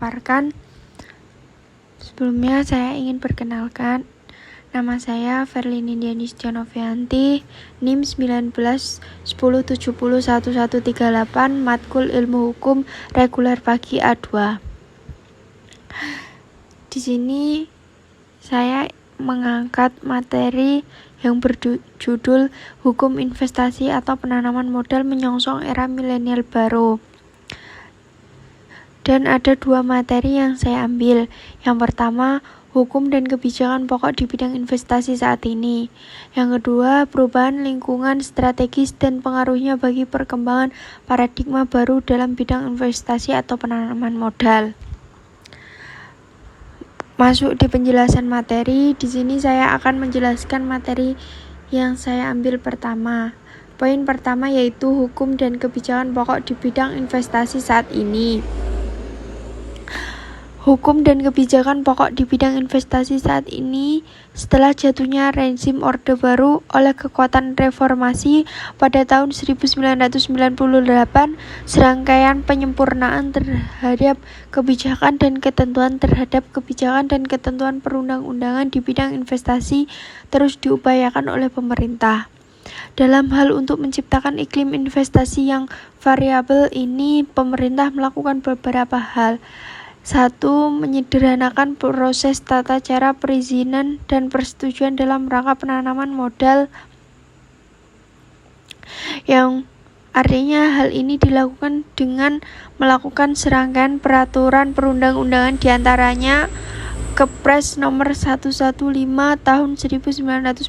paparkan. Sebelumnya saya ingin perkenalkan, nama saya Verlini Dianistia Novianti, NIM 19 10 70 1138, Matkul Ilmu Hukum Reguler Pagi A2. Di sini saya mengangkat materi yang berjudul Hukum Investasi atau Penanaman Modal Menyongsong Era Milenial Baru. Dan ada dua materi yang saya ambil. Yang pertama, hukum dan kebijakan pokok di bidang investasi saat ini. Yang kedua, perubahan lingkungan strategis dan pengaruhnya bagi perkembangan paradigma baru dalam bidang investasi atau penanaman modal. Masuk di penjelasan materi, di sini saya akan menjelaskan materi yang saya ambil pertama. Poin pertama yaitu hukum dan kebijakan pokok di bidang investasi saat ini. Hukum dan kebijakan pokok di bidang investasi saat ini setelah jatuhnya rezim Orde Baru oleh kekuatan reformasi pada tahun 1998, serangkaian penyempurnaan terhadap kebijakan dan ketentuan terhadap kebijakan dan ketentuan perundang-undangan di bidang investasi terus diupayakan oleh pemerintah. Dalam hal untuk menciptakan iklim investasi yang variabel ini, pemerintah melakukan beberapa hal. 1. Menyederhanakan proses tata cara perizinan dan persetujuan dalam rangka penanaman modal, yang artinya hal ini dilakukan dengan melakukan serangkaian peraturan perundang-undangan, diantaranya Kepres nomor 115 tahun 1998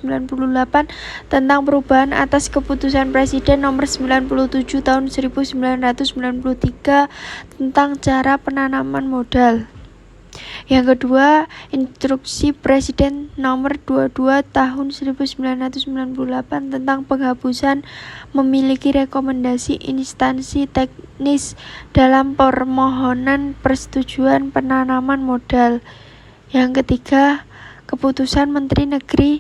tentang perubahan atas keputusan Presiden nomor 97 tahun 1993 tentang cara penanaman modal. Yang kedua, Instruksi Presiden nomor 22 tahun 1998 tentang penghapusan memiliki rekomendasi instansi teknis dalam permohonan persetujuan penanaman modal. Yang ketiga, Keputusan Menteri Negeri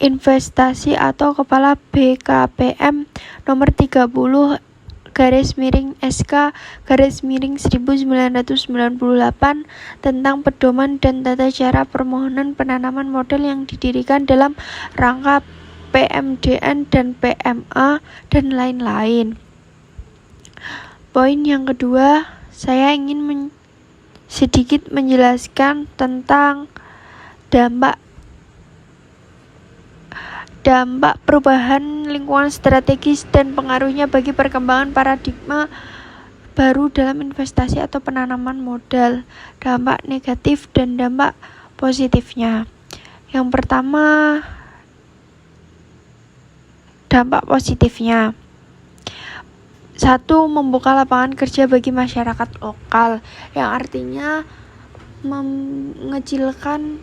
Investasi atau Kepala BKPM nomor 30/SK/1998 tentang pedoman dan tata cara permohonan penanaman modal yang didirikan dalam rangka PMDN dan PMA dan lain-lain. Poin yang kedua, saya ingin sedikit menjelaskan tentang dampak perubahan lingkungan strategis dan pengaruhnya bagi perkembangan paradigma baru dalam investasi atau penanaman modal, dampak negatif dan dampak positifnya. Yang pertama, dampak positifnya. 1. Membuka lapangan kerja bagi masyarakat lokal, yang artinya mengecilkan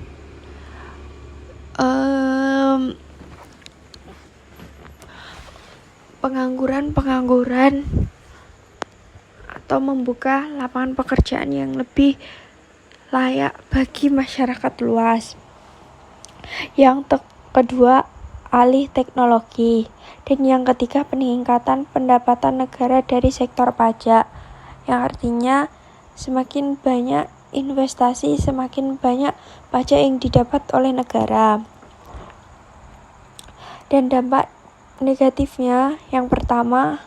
pengangguran atau membuka lapangan pekerjaan yang lebih layak bagi masyarakat luas. Yang kedua, alih teknologi. Dan yang ketiga, peningkatan pendapatan negara dari sektor pajak, yang artinya semakin banyak investasi, semakin banyak pajak yang didapat oleh negara. Dan dampak negatifnya, yang pertama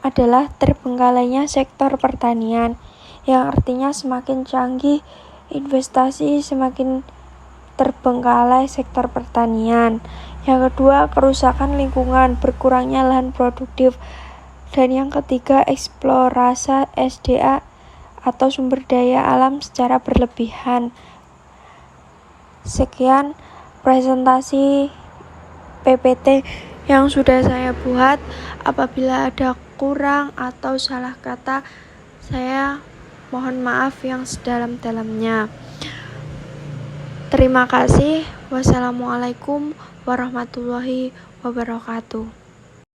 adalah terbengkalainya sektor pertanian, yang artinya semakin canggih investasi, semakin terbengkalai sektor pertanian. Yang kedua, kerusakan lingkungan, berkurangnya lahan produktif. Dan yang ketiga, eksplorasi SDA atau sumber daya alam secara berlebihan. Sekian presentasi PPT yang sudah saya buat. Apabila ada kurang atau salah kata, saya mohon maaf yang sedalam-dalamnya. Terima kasih. Wassalamualaikum warahmatullahi wabarakatuh.